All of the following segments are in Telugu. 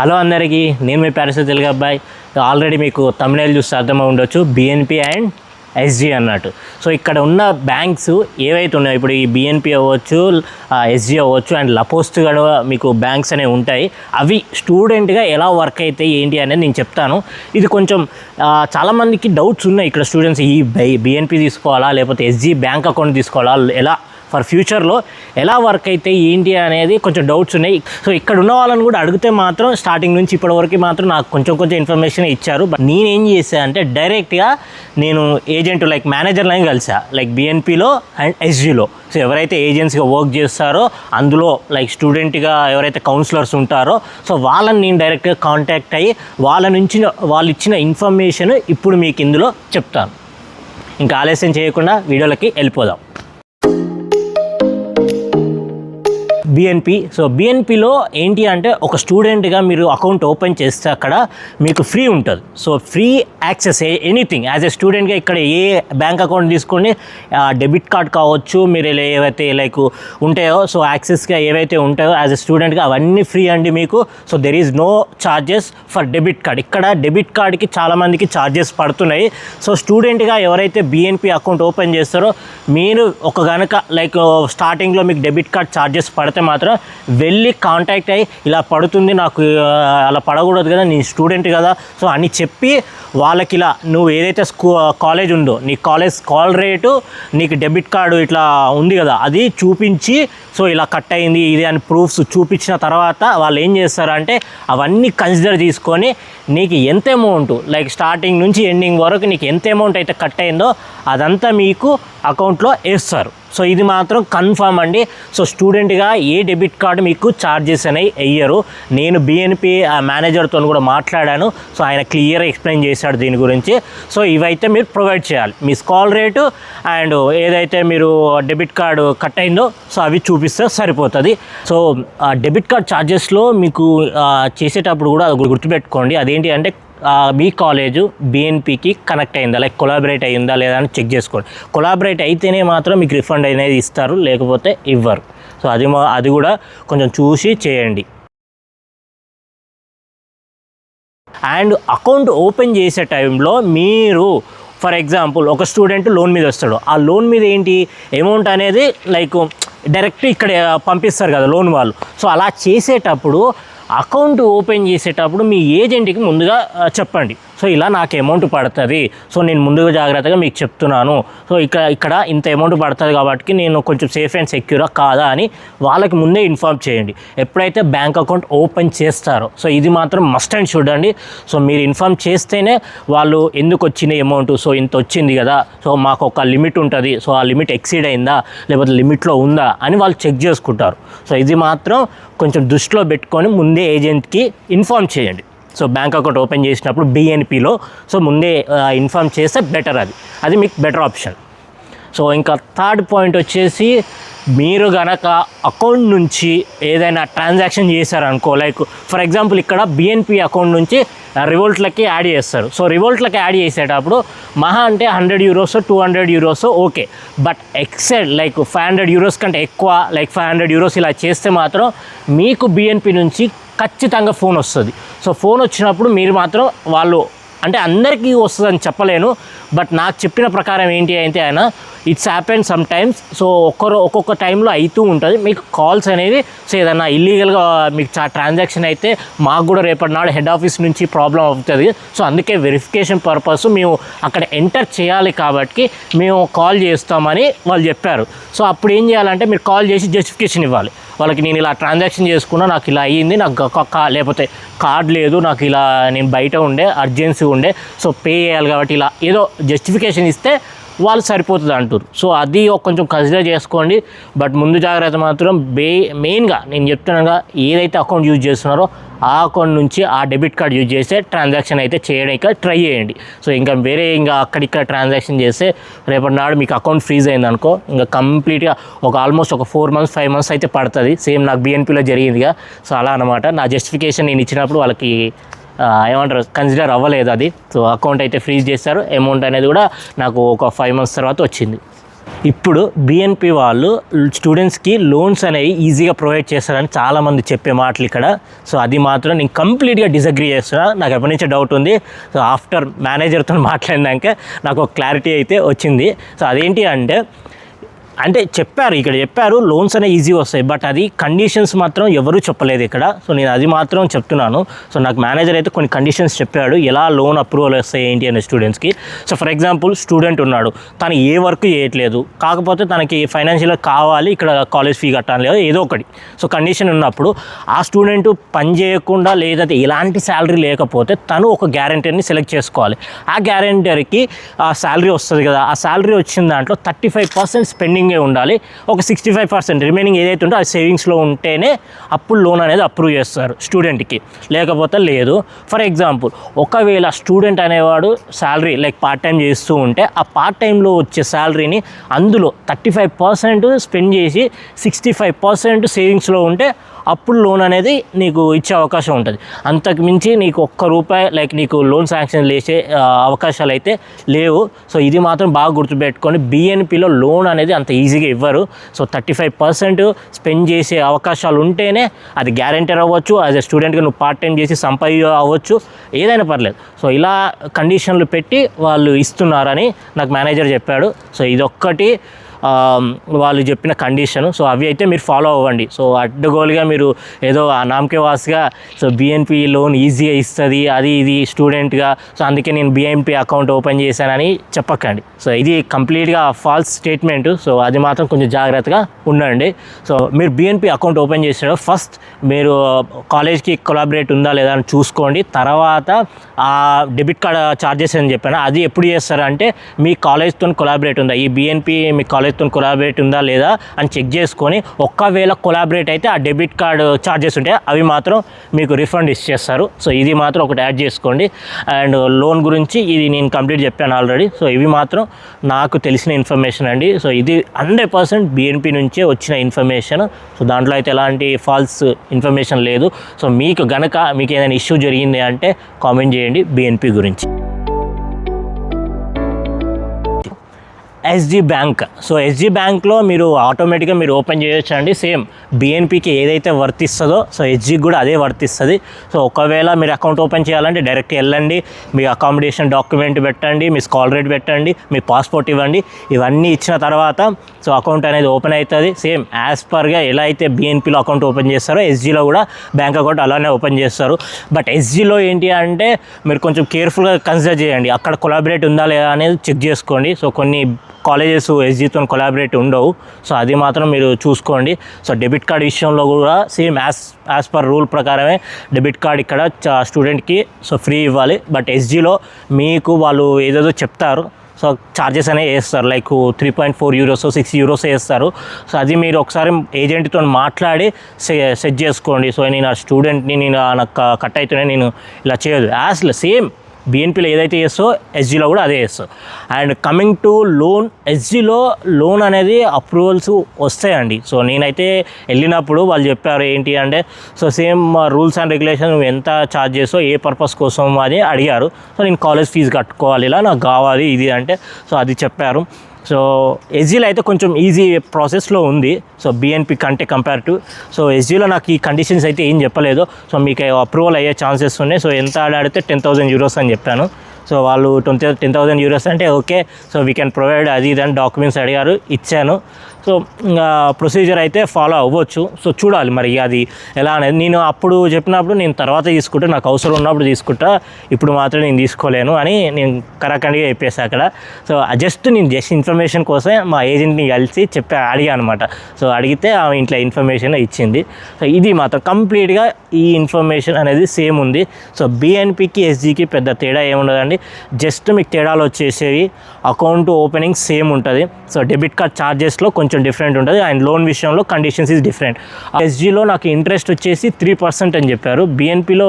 హలో అందరికీ, నేను మీ ప్యారిస్ తెలుగు అబ్బాయి. ఆల్రెడీ మీకు తమిళ చూస్తే అర్థమై ఉండొచ్చు, బిఎన్పి అండ్ ఎస్జీ అన్నట్టు. సో ఇక్కడ ఉన్న బ్యాంక్స్ ఏవైతే ఉన్నాయో, ఇప్పుడు ఈ బిఎన్పి అవ్వచ్చు, ఎస్జీ అవ్వచ్చు అండ్ లపోస్ట్ కూడా మీకు బ్యాంక్స్ అనేవి ఉంటాయి. అవి స్టూడెంట్గా ఎలా వర్క్ అయితే ఏంటి అనేది నేను చెప్తాను. ఇది కొంచెం చాలామందికి డౌట్స్ ఉన్నాయి. ఇక్కడ స్టూడెంట్స్ ఈ బిఎన్పి తీసుకోవాలా లేకపోతే ఎస్జీ బ్యాంక్ అకౌంట్ తీసుకోవాలా, ఎలా ఫర్ ఫ్యూచర్లో ఎలా వర్క్ అయితే ఏంటి అనేది కొంచెం డౌట్స్ ఉన్నాయి. సో ఇక్కడ ఉన్న వాళ్ళని కూడా అడిగితే మాత్రం స్టార్టింగ్ నుంచి ఇప్పటివరకు మాత్రం నాకు కొంచెం ఇన్ఫర్మేషన్ ఇచ్చారు. బట్ నేనేం చేశాను అంటే డైరెక్ట్గా నేను ఏజెంట్ లైక్ మేనేజర్లని కలిసా, లైక్ బిఎన్పిలో అండ్ ఎస్జీలో. సో ఎవరైతే ఏజెన్సీగా వర్క్ చేస్తారో అందులో లైక్ స్టూడెంట్గా ఎవరైతే కౌన్సిలర్స్ ఉంటారో సో వాళ్ళని నేను డైరెక్ట్గా కాంటాక్ట్ అయ్యి వాళ్ళు ఇచ్చిన ఇన్ఫర్మేషన్ ఇప్పుడు మీకు ఇందులో చెప్తాను. ఇంకా ఆలస్యం చేయకుండా వీడియోలకి వెళ్ళిపోదాం. బిఎన్పి. సో బిఎన్పిలో ఏంటి అంటే ఒక స్టూడెంట్గా మీరు అకౌంట్ ఓపెన్ చేస్తే అక్కడ మీకు ఫ్రీ ఉంటుంది. So free access anything as a స్టూడెంట్గా ఇక్కడ ఏ బ్యాంక్ అకౌంట్ తీసుకొని డెబిట్ కార్డ్ కావచ్చు, మీరు ఏవైతే లైక్ ఉంటాయో సో యాక్సెస్గా ఏవైతే ఉంటాయో యాజ్ ఎ స్టూడెంట్గా అవన్నీ ఫ్రీ అండి మీకు. So there is no charges for debit card. ఇక్కడ డెబిట్ కార్డ్కి చాలామందికి ఛార్జెస్ పడుతున్నాయి. సో స్టూడెంట్గా ఎవరైతే బిఎన్పి అకౌంట్ ఓపెన్ చేస్తారో మీరు ఒక గనక లైక్ స్టార్టింగ్లో మీకు డెబిట్ కార్డ్ ఛార్జెస్ పడితే మాత్రం వెళ్ళి కాంటాక్ట్ అయ్యి ఇలా పడుతుంది, నాకు అలా పడకూడదు కదా, నీ స్టూడెంట్ కదా సో అని చెప్పి వాళ్ళకి ఇలా నువ్వు ఏదైతే కాలేజ్ ఉందో నీ కాలేజ్ కాల్ రేటు, నీకు డెబిట్ కార్డు ఇట్లా ఉంది కదా అది చూపించి సో ఇలా కట్ అయింది ఇది అని ప్రూఫ్స్ చూపించిన తర్వాత వాళ్ళు ఏం చేస్తారంటే అవన్నీ కన్సిడర్ తీసుకొని నీకు ఎంత అమౌంట్ లైక్ స్టార్టింగ్ నుంచి ఎండింగ్ వరకు నీకు ఎంత అమౌంట్ అయితే కట్ అయిందో అదంతా మీకు అకౌంట్లో వేస్తారు. సో ఇది మాత్రం కన్ఫర్మ్ అండి. సో స్టూడెంట్గా ఏ డెబిట్ కార్డు మీకు ఛార్జెస్ అనేవి వెయ్యరు. నేను బిఎన్పి మేనేజర్తో కూడా మాట్లాడాను. సో ఆయన క్లియర్గా ఎక్స్ప్లెయిన్ చేశాడు దీని గురించి. సో ఇవైతే మీరు ప్రొవైడ్ చేయాలి, మీ కాల్ రేటు అండ్ ఏదైతే మీరు డెబిట్ కార్డు కట్ అయిందో సో అవి చూపిస్తే సరిపోతుంది. సో డెబిట్ కార్డ్ ఛార్జెస్లో మీకు చేసేటప్పుడు కూడా అది గుర్తుపెట్టుకోండి. అదేంటి అంటే మీ కాలేజు బిఎన్పికి కనెక్ట్ అయిందా, లైక్ కొలాబరేట్ అయ్యిందా లేదా అని చెక్ చేసుకోండి. కొలాబరేట్ అయితేనే మాత్రం మీకు రిఫండ్ అనేది ఇస్తారు, లేకపోతే ఇవ్వరు. సో అది కూడా కొంచెం చూసి చేయండి. అండ్ అకౌంట్ ఓపెన్ చేసే టైంలో మీరు ఫర్ ఎగ్జాంపుల్ ఒక స్టూడెంట్ లోన్ మీద వస్తాడు, ఆ లోన్ మీద ఏంటి అమౌంట్ అనేది లైక్ డైరెక్ట్ ఇక్కడ పంపిస్తారు కదా లోన్ వాళ్ళు. సో అలా చేసేటప్పుడు అకౌంట్ ఓపెన్ చేసేటప్పుడు మీ ఏజెంట్కి ముందుగా చెప్పండి. సో ఇలా నాకు అమౌంట్ పడుతుంది, సో నేను ముందుగా జాగ్రత్తగా మీకు చెప్తున్నాను, సో ఇక్కడ ఇంత అమౌంట్ పడుతుంది కాబట్టి నేను కొంచెం సేఫ్ అండ్ సెక్యూరా కాదా అని వాళ్ళకి ముందే ఇన్ఫార్మ్ చేయండి ఎప్పుడైతే బ్యాంక్ అకౌంట్ ఓపెన్ చేస్తారో. సో ఇది మాత్రం మస్ట్ అండ్ చూడండి. సో మీరు ఇన్ఫార్మ్ చేస్తేనే వాళ్ళు ఎందుకు వచ్చిన అమౌంట్, సో ఇంత వచ్చింది కదా, సో మాకు ఒక లిమిట్ ఉంటుంది, సో ఆ లిమిట్ ఎక్సీడ్ అయిందా లేకపోతే లిమిట్లో ఉందా అని వాళ్ళు చెక్ చేసుకుంటారు. సో ఇది మాత్రం కొంచెం దృష్టిలో పెట్టుకొని ముందే ఏజెంట్కి ఇన్ఫార్మ్ చేయండి. సో బ్యాంక్ అకౌంట్ ఓపెన్ చేసినప్పుడు బిఎన్పిలో సో ముందే ఇన్ఫార్మ్ చేస్తే బెటర్, అది మీకు బెటర్ ఆప్షన్. సో ఇంకా థర్డ్ పాయింట్ వచ్చేసి మీరు గనక అకౌంట్ నుంచి ఏదైనా ట్రాన్సాక్షన్ చేశారనుకో, లైక్ ఫర్ ఎగ్జాంపుల్ ఇక్కడ బిఎన్పి అకౌంట్ నుంచి రివోల్ట్లకి యాడ్ చేస్తారు. సో రివోల్ట్లకి యాడ్ చేసేటప్పుడు మహా అంటే 100 euros 200 euros okay, but exceed like 500 euros కంటే ఎక్కువ లైక్ 500 euros ఇలా చేస్తే మాత్రం మీకు బిఎన్పి నుంచి ఖచ్చితంగా ఫోన్ వస్తుంది. సో ఫోన్ వచ్చినప్పుడు మీరు మాత్రం వాళ్ళు అంటే అందరికీ వస్తుందని చెప్పలేను, బట్ నాకు చెప్పిన ప్రకారం ఏంటి అయితే ఆయన it's happen some times. So ఒక్కొక్క టైంలో అవుతూ ఉంటుంది మీకు కాల్స్ అనేది. సో ఏదన్నా ఇల్లీగల్గా మీకు ట్రాన్సాక్షన్ అయితే మాకు కూడా రేపటి నాడు హెడ్ ఆఫీస్ నుంచి ప్రాబ్లం అవుతుంది. సో అందుకే వెరిఫికేషన్ పర్పస్ మేము అక్కడ ఎంటర్ చేయాలి కాబట్టి మేము కాల్ చేస్తామని వాళ్ళు చెప్పారు. సో అప్పుడు ఏం చేయాలంటే మీరు కాల్ చేసి జస్టిఫికేషన్ ఇవ్వాలి వాళ్ళకి, నేను ఇలా ట్రాన్సాక్షన్ చేసుకున్నా, నాకు ఇలా అయ్యింది, నాకు లేకపోతే కార్డ్ లేదు, నాకు ఇలా నేను బయట ఉండే అర్జెన్సీ ఉండే సో పే చేయాలి కాబట్టి ఇలా ఏదో జస్టిఫికేషన్ ఇస్తే వాళ్ళు సరిపోతుంది అంటారు. సో అది కొంచెం కన్సిడర్ చేసుకోండి. బట్ ముందు జాగ్రత్త మాత్రం మెయిన్గా నేను చెప్తున్నాగా ఏదైతే అకౌంట్ యూజ్ చేస్తున్నారో ఆ అకౌంట్ నుంచి ఆ డెబిట్ కార్డ్ యూజ్ చేస్తే ట్రాన్సాక్షన్ అయితే చేయడానికి ట్రై చేయండి. సో ఇంకా వేరే ఇంకా అక్కడిక్కడ ట్రాన్సాక్షన్ చేస్తే రేపటి నాడు మీకు అకౌంట్ ఫ్రీజ్ అయిందనుకో ఇంకా కంప్లీట్గా ఆల్మోస్ట్ 4 months 5 months అయితే పడుతుంది. సేమ్ నాకు బిఎన్పిలో జరిగిందిగా. సో అలా అనమాట. నా జస్టిఫికేషన్ నేను ఇచ్చినప్పుడు వాళ్ళకి ఏమంటారు కన్సిడర్ అవ్వలేదు అది. సో అకౌంట్ అయితే ఫ్రీజ్ చేస్తారు, అమౌంట్ అనేది కూడా నాకు ఒక 5 months తర్వాత వచ్చింది. ఇప్పుడు బిఎన్పి వాళ్ళు స్టూడెంట్స్కి లోన్స్ అనేవి ఈజీగా ప్రొవైడ్ చేస్తారని చాలామంది చెప్పే మాటలు ఇక్కడ. సో అది మాత్రం నేను కంప్లీట్గా డిసగ్రీ చేస్తున్నా. నాకు ఎప్పటి నుంచే డౌట్ ఉంది. సో ఆఫ్టర్ మేనేజర్తో మాట్లాడినాక నాకు ఒక క్లారిటీ అయితే వచ్చింది. సో అదేంటి అంటే చెప్పారు లోన్స్ అనేవి ఈజీ వస్తాయి, బట్ అది కండిషన్స్ మాత్రం ఎవరూ చెప్పలేదు ఇక్కడ. సో నేను అది మాత్రం చెప్తున్నాను. సో నాకు మేనేజర్ అయితే కొన్ని కండిషన్స్ చెప్పాడు, ఎలా లోన్ అప్రూవల్ వస్తాయి ఏంటి అనే స్టూడెంట్స్కి. సో ఫర్ ఎగ్జాంపుల్ స్టూడెంట్ ఉన్నాడు, తను ఏ వర్క్ చేయట్లేదు, కాకపోతే తనకి ఫైనాన్షియల్గా కావాలి, ఇక్కడ కాలేజ్ ఫీ కట్టాలి లేదా ఏదో ఒకటి. సో కండిషన్ ఉన్నప్పుడు ఆ స్టూడెంట్ పని చేయకుండా లేదంటే ఎలాంటి శాలరీ లేకపోతే తను ఒక గ్యారెంటర్ని సెలెక్ట్ చేసుకోవాలి. ఆ గ్యారెంటర్కి ఆ శాలరీ వస్తుంది కదా, ఆ శాలరీ వచ్చిన దాంట్లో 35% స్పెండింగ్ ఉండాలి, ఒక 65% రిమైనింగ్ ఏదైతే ఉందో అది సేవింగ్స్లో ఉంటేనే అప్పుడు లోన్ అనేది అప్రూవ్ చేస్తారు స్టూడెంట్కి, లేకపోతే లేదు. ఫర్ ఎగ్జాంపుల్ ఒకవేళ స్టూడెంట్ అనేవాడు శాలరీ లైక్ పార్ట్ టైం చేస్తూ ఉంటే ఆ పార్ట్ టైంలో వచ్చే శాలరీని అందులో 35% స్పెండ్ చేసి 65% సేవింగ్స్లో ఉంటే అప్పుడు లోన్ అనేది నీకు ఇచ్చే అవకాశం ఉంటుంది. అంతకు మించి నీకు ₹1 లైక్ నీకు లోన్ శాంక్షన్ చేసే అవకాశాలు అయితే లేవు. సో ఇది మాత్రం బాగా గుర్తుపెట్టుకొని, బిఎన్పిలో లోన్ అనేది అంత ఈజీగా ఇవ్వరు. సో 35% స్పెండ్ చేసే అవకాశాలు ఉంటేనే అది గ్యారెంటర్ అవ్వచ్చు, యాజ్ ఎ స్టూడెంట్గా నువ్వు పార్ట్ టైం చేసి అవ్వచ్చు, ఏదైనా పర్లేదు. సో ఇలా కండిషన్లు పెట్టి వాళ్ళు ఇస్తున్నారని నాకు మేనేజర్ చెప్పాడు. సో ఇదొక్కటి వాళ్ళు చెప్పిన కండిషను. సో అవి అయితే మీరు ఫాలో అవ్వండి. సో అడ్డగోలుగా మీరు ఏదో ఆ నామకే వాస్గా సో బిఎన్పి లోన్ ఈజీగా ఇస్తుంది అది ఇది స్టూడెంట్గా, సో అందుకే నేను బిఎన్పి అకౌంట్ ఓపెన్ చేశానని చెప్పకండి. సో ఇది కంప్లీట్గా ఫాల్స్ స్టేట్మెంట్. సో అది మాత్రం కొంచెం జాగ్రత్తగా ఉండండి. సో మీరు బిఎన్పి అకౌంట్ ఓపెన్ చేసినాడు ఫస్ట్ మీరు కాలేజ్కి కొలాబరేట్ ఉందా లేదా అని చూసుకోండి. తర్వాత ఆ డెబిట్ కార్డ్ ఛార్జెస్ అని చెప్పాను, అది ఎప్పుడు చేస్తారంటే మీ కాలేజ్తో కొలాబరేట్ ఉందా, ఈ బిఎన్పి మీ కాలేజ్తో కొలాబరేట్ ఉందా లేదా అని చెక్ చేసుకొని, ఒక్కవేళ కొలాబరేట్ అయితే ఆ డెబిట్ కార్డ్ ఛార్జెస్ ఉంటాయి అవి మాత్రం మీకు రిఫండ్ ఇచ్చేస్తారు. సో ఇది మాత్రం ఒకటి యాడ్ చేసుకోండి. అండ్ లోన్ గురించి ఇది నేను కంప్లీట్ చెప్పాను ఆల్రెడీ. సో ఇవి మాత్రం నాకు తెలిసిన ఇన్ఫర్మేషన్ అండి. సో ఇది 100% బిఎన్పి నుంచే వచ్చిన ఇన్ఫర్మేషన్. సో దాంట్లో అయితే ఎలాంటి ఫాల్స్ ఇన్ఫర్మేషన్ లేదు. సో మీకు ఏదైనా ఇష్యూ జరిగింది అంటే కామెంట్ చేయండి బిఎన్పి గురించి. SG bank. సో ఎస్జీ బ్యాంక్లో మీరు ఆటోమేటిక్గా మీరు ఓపెన్ చేయొచ్చు అండి. సేమ్ బిఎన్పికి ఏదైతే వర్తిస్తుందో సో ఎస్జీకి కూడా అదే వర్తిస్తుంది. సో ఒకవేళ మీరు అకౌంట్ ఓపెన్ చేయాలంటే డైరెక్ట్ వెళ్ళండి, మీ అకామిడేషన్ డాక్యుమెంట్ పెట్టండి, మీ స్కాల్ రేట్ పెట్టండి, మీ పాస్పోర్ట్ ఇవ్వండి. ఇవన్నీ ఇచ్చిన తర్వాత సో అకౌంట్ అనేది ఓపెన్ అవుతుంది. సేమ్ యాజ్ పర్గా ఎలా అయితే బిఎన్పిలో అకౌంట్ ఓపెన్ చేస్తారో ఎస్జీలో కూడా బ్యాంక్ అకౌంట్ అలానే ఓపెన్ చేస్తారు. బట్ ఎస్జీలో ఏంటి అంటే మీరు కొంచెం కేర్ఫుల్గా కన్సిడర్ చేయండి, అక్కడ కొలాబరేట్ ఉందా లేదా అనేది చెక్ చేసుకోండి. సో కొన్ని కాలేజెస్ ఎస్జీతో కొలాబరేట్ ఉండవు. సో అది మాత్రం మీరు చూసుకోండి. సో డెబిట్ కార్డ్ విషయంలో కూడా సేమ్ యాజ్ పర్ రూల్ ప్రకారమే డెబిట్ కార్డ్ ఇక్కడ స్టూడెంట్కి సో ఫ్రీ ఇవ్వాలి. బట్ ఎస్జీలో మీకు వాళ్ళు ఏదేదో చెప్తారు, సో ఛార్జెస్ అనేవి వేస్తారు, లైక్ €3.4 €6 వేస్తారు. సో అది మీరు ఒకసారి ఏజెంట్తో మాట్లాడి సెట్ చేసుకోండి. సో నేను ఆ స్టూడెంట్ని నాకు కట్ అవుతున్నాయి నేను ఇలా చేయదు, సేమ్ బిఎన్పిలో ఏదైతే చేస్తో ఎస్జీలో కూడా అదే చేస్తాం. అండ్ కమింగ్ టు లోన్, ఎస్జీలో లోన్ అనేది అప్రూవల్స్ వస్తాయండి. సో నేనైతే వెళ్ళినప్పుడు వాళ్ళు చెప్పారు ఏంటి అంటే so same rules and regulation నువ్వు ఎంత ఛార్జ్ చేసో ఏ పర్పస్ కోసం అని అడిగారు. సో నేను కాలేజ్ ఫీజు కట్టుకోవాలి ఇలా నాకు కావాలి ఇది అంటే సో అది చెప్పారు. సో ఎస్జీలో అయితే కొంచెం ఈజీ ప్రాసెస్లో ఉంది సో బిఎన్పి కంటే కంపేర్ టు. సో ఎస్జీలో నాకు ఈ కండిషన్స్ అయితే ఏం చెప్పలేదు. సో మీకు అప్రూవల్ అయ్యే ఛాన్సెస్ ఉన్నాయి. సో ఎంత అడిగితే €10,000 అని చెప్పాను. సో వాళ్ళు €10,000 అంటే okay so we can provide అది ఇదని డాక్యుమెంట్స్ అడిగారు, ఇచ్చాను. సో ప్రొసీజర్ అయితే ఫాలో అవ్వచ్చు. సో చూడాలి మరి అది ఎలా అనేది. నేను అప్పుడు చెప్పినప్పుడు నేను తర్వాత తీసుకుంటా, నాకు అవసరం ఉన్నప్పుడు తీసుకుంటా, ఇప్పుడు మాత్రం నేను తీసుకోలేను అని నేను కరాఖండిగా చెప్పేసా అక్కడ. సో నేను జస్ట్ ఇన్ఫర్మేషన్ కోసమే మా ఏజెంట్ని కలిసి అడిగా అనమాట. సో అడిగితే ఆమె ఇంట్లో ఇన్ఫర్మేషన్ ఇచ్చింది. సో ఇది మాత్రం కంప్లీట్గా ఈ ఇన్ఫర్మేషన్ అనేది సేమ్ ఉంది. సో బిఎన్పికి ఎస్జీకి పెద్ద తేడా ఏముండదండి. జస్ట్ మీకు తేడాలు వచ్చేసేవి అకౌంట్ ఓపెనింగ్ సేమ్ ఉంటుంది. సో డెబిట్ కార్డ్ ఛార్జెస్లో కొంచెం కొంచెం డిఫరెంట్ ఉంటుంది. అండ్ లోన్ విషయంలో కండిషన్స్ ఈజ్ డిఫరెంట్. ఎస్జీలో నాకు ఇంట్రెస్ట్ వచ్చేసి 3% అని చెప్పారు. బిఎన్పిలో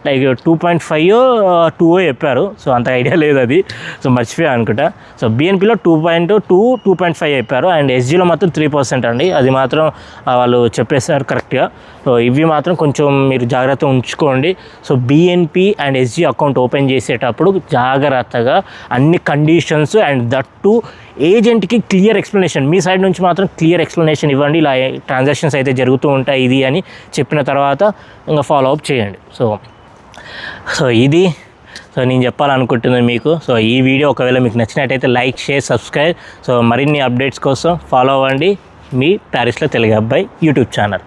లైక్ 2.5 2 చెప్పారు. సో అంత ఐడియా లేదు అది, సో మర్చిపోయా అనుకుంటా. సో బిఎన్పిలో 2.2 2.5 చెప్పారు. అండ్ ఎస్జీలో మాత్రం 3% అండి. అది మాత్రం వాళ్ళు చెప్పేశారు కరెక్ట్గా. సో ఇవి మాత్రం కొంచెం మీరు జాగ్రత్త ఉంచుకోండి. So BNP and SG account open చేసేటప్పుడు జాగ్రత్తగా అన్ని కండిషన్స్ అండ్ దట్ టు ఏజెంట్కి క్లియర్ ఎక్స్ప్లెనేషన్, మీ సైడ్ నుంచి మాత్రం క్లియర్ ఎక్స్ప్లెనేషన్ ఇవ్వండి. ఇలా ట్రాన్సాక్షన్స్ అయితే జరుగుతూ ఉంటాయి ఇది అని చెప్పిన తర్వాత ఇంకా ఫాలో అప్ చేయండి. సో ఇది నేను చెప్పాలనుకుంటున్నాను మీకు. సో ఈ వీడియో ఒకవేళ మీకు నచ్చినట్టయితే లైక్, షేర్, సబ్స్క్రైబ్. సో మరిన్ని అప్డేట్స్ కోసం ఫాలో అవ్వండి మీ ప్యారిస్లో తెలుగు అబ్బాయి యూట్యూబ్ ఛానల్.